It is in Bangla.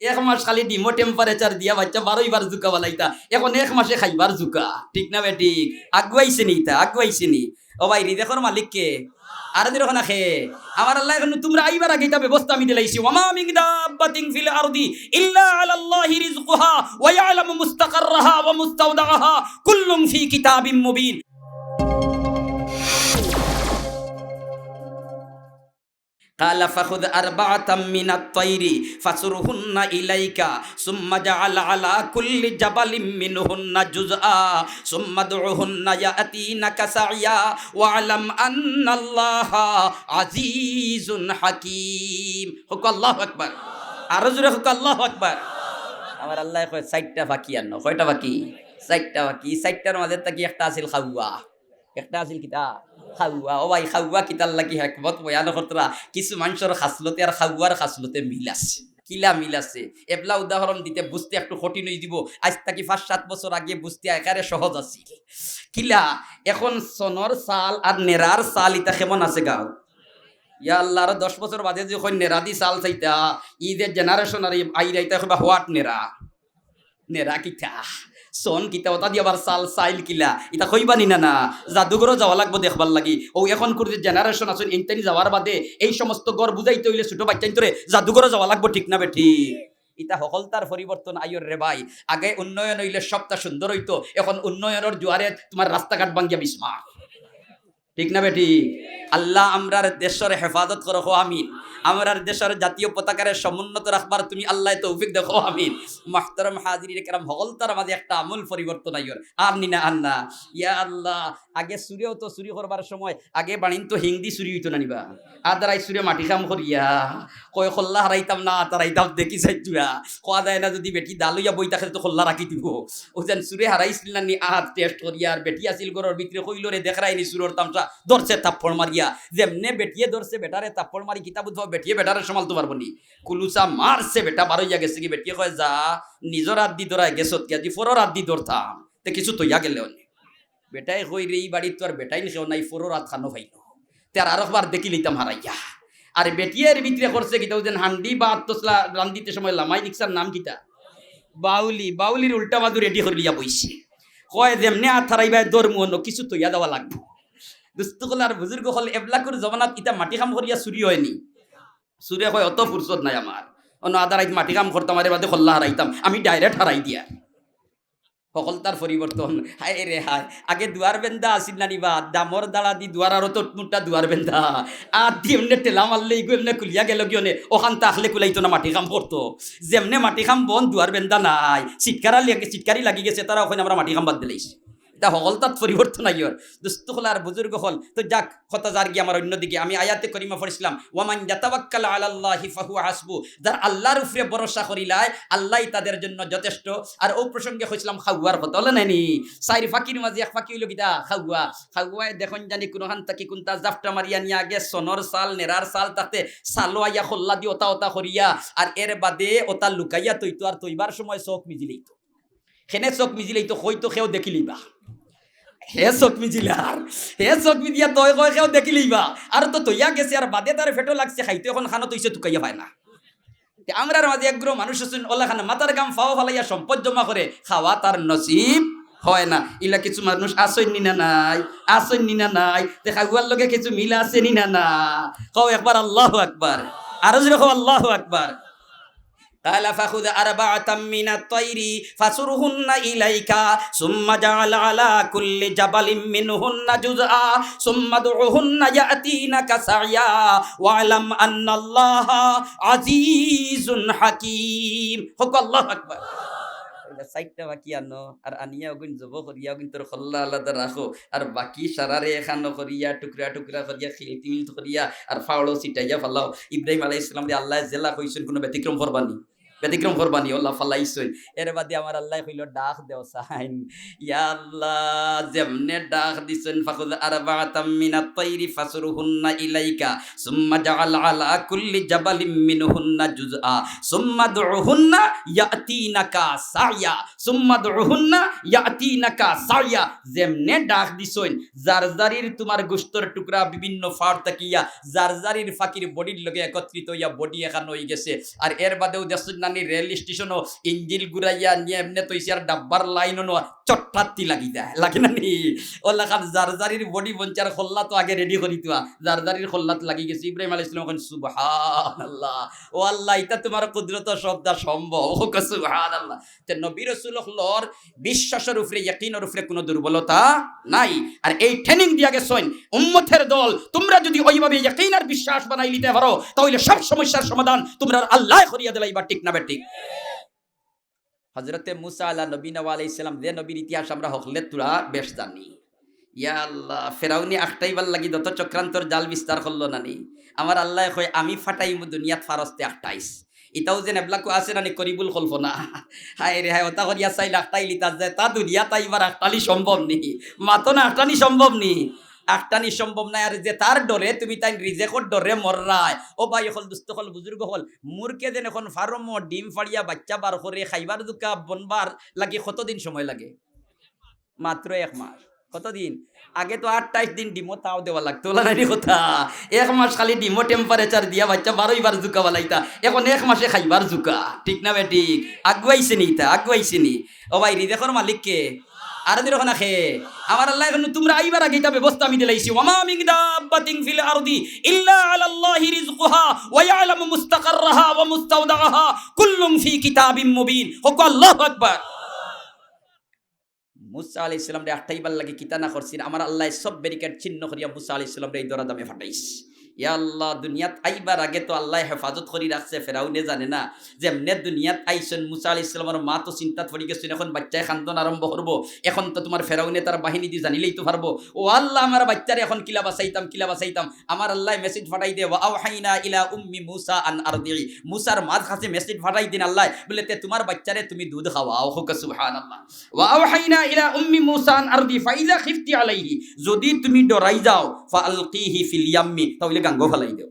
এক মাস খালি ডিমো টেম্পারেচার দিয়া বাচ্চা 12বার জুকা বালাইতা, এখন এক মাসে খাইবার জুকা। ঠিক না বেঠিক? আগুয়াইছে নি তা, আগুয়াইছে নি। ও ভাই রিদেখর মালিক কে? আর দিরখ না খে আমার আল্লাহ, এখন তোমরা আইবার আগে এটা ব্যবস্থা আমি দিলাইছি। ওয়ামা মিন দাব্বাতিন ফিল আরদি ইল্লা আলাল্লাহি রিজকুহা ওয়া ইয়ালামু মুস্তাকাররাহা ওয়া মুস্তাওদাআহা কুল্লুম ফি কিতাবিম মুবিন। قال فخذ أربعة من الطير فصرهن إليك ثم جعل على كل جبل منهن جزءا ثم ادعهن يأتينك سعيا واعلم أن الله عزيز حكيم। হোক আল্লাহু আকবার, আরো জোরে হোক আল্লাহু আকবার। আমার আল্লাহ কয় 4টা বাকি, আর কয়টা বাকি? 4টা বাকি। 4টার মাঝে তাকি একটা আছিল খাওয়া, একটা আছিল কিতা খাওয়া। ও ভাই খাওয়া কিতার লাগি হেকমত বয়ান করতরা। কিছু মানুষের খাসলতে আর খাওয়ার খাসলতে মিল আছে, কিলা মিল আছে। এবলা উদাহরণ দিতে বুঝতে একটু কঠিন হয়ে দিব, আজ থেকে 5-7 বছর আগে বুঝতে একারে সহজ আছিল। কিলা এখন সনর সাল আর নেরার সাল ইতা কেমন আছে গাও? ইয়া আল্লাহ, আর 10 বছর বাদে যখন নেরা দি সাল চাইতা, ঈদের জেনারেশন আর আই রাইতা হবা হোয়াট নেরা, নেরা কিতা সন কিতা ওটা দিয়ে আবার সাল সাইল কিলা এটা কইবানি না না জাদুঘরও যাওয়া লাগবো দেখবার লাগি। ও এখন করে জেনারেশন আছেন ইন্টানি যাওয়ার বাদে এই সমস্ত গড় বুঝাইতে হইলে ছোট বাচ্চা তোরে জাদুঘরও যাওয়া লাগবো। ঠিক না বেঠি? ইটা সকলতার পরিবর্তন আইয়র রে ভাই। আগে উন্নয়ন হইলে সবটা সুন্দর হইতো, এখন উন্নয়নের জোয়ারে তোমার রাস্তাঘাট ভাঙ্গিয়া বিস্মার। ঠিক না বেটি? আল্লাহ আমরার দেশের হেফাজত করো, আমিন। আমরার দেশের জাতীয় পতাকার সমুন্নত রাখবার তুমি আল্লাহ তৌফিক দেখো, আমিন। মুহতারাম হাজিরিন কেরাম, হলতার মাঝে একটা আমূল পরিবর্তন আইয়র আর নিনা আন্না। ইয়া আল্লাহ, আগে চুরিও তো চুরি করবার সময় আগে বাণিন তো হিংদি চুরি হইতো না নিবা, আর দ্বারাই চুরি মাটি কাম করিয়া কয় খোল্লা হারাইতাম না তারাইতাম দেখি চাইতুয়া কোয়া যায় না। যদি বেটি দালইয়া বই থাকে তো খোল্লা রাখি দিব। ও যেন চুরে হারাইছিল না নি আহাত টেস্ট করিয়া, আর বেটি আসিল ঘরের ভিতরে কইল রে দেখরাইনি চুরোর তামসা ধরছে তাপ্পড় মারিয়া। যেমনে বেটিয়ে ধরছে বেটারে তাপ্পড় মারি কিতাব উঠবা, বেটিয়ে বেটারে সমালতে পারবো নি। কুলুসা মারছে, বেটা বারইয়া গেছে কি। বেটিয়ে কয় যা নিজের হাত দি ধরায় গেছত কি, আজি ফোরর হাত দি ধরতাম তে কিছু তৈয়া গেলে অনেক। বেটাই কই রে এই বাড়ির তো আর বেটাই নিছেও নাই, ফোরর হাত খানো ভাইল তার আরেকবার দেখি লইতাম হারাইয়া। আর বেটিয়ের ভিতরে করছে কিতা যেন হান্ডি বা আত্মসলা রান্দিতে সময় লামাই রিক্সার নাম কিতা বাউলি, বাউলির উল্টা বাদু রেডি করিয়া বইছে। কয় যেমনে হাত হারাইবাই দরমু অন্য কিছু তৈয়া দেওয়া লাগবো। দুস্থকল আর বুজুর্গ হল এবলাকুর জমানাত ইটা মাটি কাম করিয়া চুরি হয়নি। চুরে কয় অত ফুরসত নাই আমার, অন্য আদারাইত মাটি কাম করতাম আর বাদে খোল্লা হারাইতাম, আমি ডাইরেক্ট হারাই দিয়া। সকলতার পরিবর্তন। হায় রে হায়, আগে দুয়ার বেন্দা আসিল না নিবা, দামর দাঁড়া দি দুয়ার আরো তোটমুটটা দুয়ার বেন্দা আর দি এমনি টেলা মারলে ইগো এমনি কুলিয়া গেল গিয়ে ওখান তাহলে কুলাইতো না, মাটি কাম করতো। যেমনে মাটি কাম বন দুয়ার বেন্দা নাই, চিৎকারি লাগি গেছে, তারা ওখানে আমরা মাটি কাম বাদ দিলাইছি। এটা সকলতার পরিবর্তন আইয়র দুস্থ হল আর বুজুর্গ হল। তো যাক কথা যার গিয়ে আমার অন্যদিকে আমি আয়াতে করিমা পড়ছিলাম, ওয়ামান ইয়াতাওয়াক্কাল আলাল্লাহি ফাহুয়া হাসবু, যার আল্লাহর উপরে ভরসা করিলায় আল্লাহই তাদের জন্য যথেষ্ট। আর ও প্রসঙ্গে হইছিলাম খাওয়ার কথা হলো নানি, চারি ফাঁকির মাঝে এক ফাঁকি হইল গিতা খাওয়া। খাওয়ায় দেখুন জানি কোনখান তাকি কোনটা জাফটা মারিয়া নিয়ে আগে সনর সাল নেরার সাল তাতে সালো আইয়া খোল্লা দিয়ে ওতা ওতা করিয়া, আর এর বাদে ওতা লুকাইয়া তৈতো। আর তৈবার সময় চোখ মিজিলেইতো, খেনে চোখ মিজিলেইতো হয়তো সেও দেখিলিবা, হে চোখ মিজিলার হে চোখ মিজিয়া তই কয় সেও দেখিলিবা। আর তো তৈয়া গেছে আর বাদে তার ফেটো লাগছে, খাইতে এখন খানো তৈছে টুকাইয়া পায় না। আমরার মাঝে একগ্রহ মানুষ আছেন ওলা খানা মাথার গাম ফাও ফালাইয়া সম্পদ জমা করে খাওয়া তার নসিব হয় না। ইলা কিছু মানুষ আসেন নি না নাই, আসেন নি না নাই, দেখা গুয়ার লগে কিছু মিলা আছে নি না না। কও একবার আল্লাহু আকবার, আরো জোরে কও আল্লাহু আকবার। قال فخذ أربعة من الطير فصرهن إليك ثم جعل على كل جبل منهن جزءا ثم ادعهن يأتينك سعيا واعلم أن الله عزيز حكيم। হোক আল্লাহু আকবার। সাইটটা বাকি আনো আর আনিয়া ওগুন জব করিয়া ওগুন তোর খল্লা আলাদা রাখো, আর বাকি সারারে এখানো করিয়া টুকরা টুকরা করিয়া খিলতিল করিয়া আর ফাওড়ো সিটাইয়া ফালাও। ইব্রাহিম আলাইহিস সালাম দিয়ে আল্লাহ জেলা কইছেন কোনো ব্যতিক্রম করবানি, ব্যতিক্রম করবানি আল্লাহ ফালাইছেন। এর বাদে আমার আল্লাহ কইল ডাক দেও সাইন। ইয়া আল্লাহ যেমনে ডাক দিছেন, ফাখুয আরবাআতাম মিনাত তাইরি ফাসরুহুন্না ইলাইকা সুম্মা জাআল আলা কুল্লি জাবালিম মিনহুন্না জুজআ সুম্মা দুহুন্না ইয়াতিনাকা সাইয়া সুম্মা দুহুন্না ইয়াতিনাকা সাইয়া। যেমনে ডাক দিছেন জারজারির তোমার গোশতর টুকরা বিভিন্ন ফাড় তাকিয়া জারজারির ফাকির বডির লগে একত্রিত হইয়া বডি এখান হয়ে গেছে। আর এর বাদেও দেখছেন না নানি রেল স্টেশনও ইঞ্জিল গুড়াইয়া নিয়ে এমনি তৈছি আর ডাব্বার লাইনও চট্টাত্তি লাগি দেয় লাগে না নি ও লাখান জারজারির বডি বঞ্চার খোল্লা তো আগে রেডি করি তো জারজারির খোল্লাত লাগি গেছে ইব্রাহিম আলাইহিস সালাম এখন সুবহানাল্লাহ ও আল্লাহ এটা তোমার কুদরত শব্দ সম্ভব ও সুবহানাল্লাহ তে নবী রাসূলুল্লাহর বিশ্বাসের উপরে ইয়াকিনের উপরে কোনো দুর্বলতা নাই আর এই ট্রেনিং দিয়া গেছেন উম্মতের দল তোমরা যদি ওইভাবে ইয়াকিন আর বিশ্বাস বানাই নিতে পারো তাহলে সব সমস্যার সমাধান তোমরা আল্লাহ করিয়া দিলাইবা ঠিক না বেঠিক হযরতে মুসা নবী আলাইহিস সালাম যে নবীর ইতিহাস আমরা হকলে তুরা বেশ জানি ইয়া আল্লাহ ফেরাউনি আখটাইবার লাগি যত চক্রান্তর জাল বিস্তার করলো নানি আমার আল্লাহ কয় আমি ফাটাইমু দুনিয়াত ফারস্তে আখটাইস ইতাও যে নেবলাকু আছে নানি করিবুল কল্পনা হায় রে হায় ওটা করিয়া চাইলে আখটাই লিতা যায় তা দুনিয়া তাইবার আখটালি সম্ভব নি মাতো না আখটানি সম্ভব নি আখটানি সম্ভব নাই আর যে তার ডরে তুমি তাই রিজেকর ডরে মররায় ও ভাই হল দুস্থ হল বুজুর্গ হল মুরকে দেন এখন ফার্ম ডিম ফাড়িয়া বাচ্চা বার করে খাইবার দুকা বনবার লাগে কতদিন সময় লাগে মাত্র 1 মাস কতদিন আগে তো 28 দিন ডিমো তাও দেওয়া লাগতো নানি কথা 1 মাস খালি ডিমো টেম্পারেচার দিয়া বাচ্চা 12 বার জুকা বালাইতা এখন 1 মাসে খাইবার জুকা ঠিক না বেঠিক আগুয়াইছে নি তা আগুয়াইছে নি ও ভাই রিজেকর মালিক কে আর দিরো না খে আমার আল্লাহ এখন তোমরা আইবার আগে এটা ব্যবস্থা আমি দিলাইছি ওয়ামা মিন দাব্বাতিন ফিল আরদি ইল্লা আলাল্লাহি রিজকুহা ওয়া ইয়ালামু মুস্তাকাররাহা ওয়া মুস্তাওদাআহা কুল্লুম ফি কিতাবিম মুবিন হক আল্লাহু আকবার মুসা আলাইহিস সালাম রে আটাইবার লাগি কিতা না করছিন আমার আল্লাহ সব ব্যারিকেড ছিন্ন করিয়া মুসা আলাইহিস সালাম রে এই দরা দামে ফাটাইস ইয়া আল্লাহ দুনিয়াত আইবার আগে তো আল্লাহ হেফাজত করি রাখছে ফেরাউনে জানে না যে এমনে দুনিয়াত আইছেন মুসা আলাইহিস সালামের মা তো চিন্তাত পড়ি গেছেন এখন বাচ্চায় খান্দন আরম্ভ করব এখন তো তোমার ফেরাউনে তার বাহিনী দি জানিলেই তো পারবো ও আল্লাহ আমার বাচ্চারে এখন কিলা বাঁচাইতাম আমার আল্লাহ মেসেজ ফাটাই দে ওয়া আওহাইনা ইলা উম্মি মুসা আন আরদি মুসার মার কাছে মেসেজ ফাটাই দিন আল্লাহ বলে তে তোমার বাচ্চারে তুমি দুধ খাওয়াও হুক সুবহানাল্লাহ ওয়া আওহাইনা ইলা উম্মি মুসা আন আরদি ফাইজা খিফতি আলাইহি যদি তুমি ডরাই যাও ফালকিহি ফিল ইয়াম্মি তাহলে গাঙ্গো ফেলাই দাও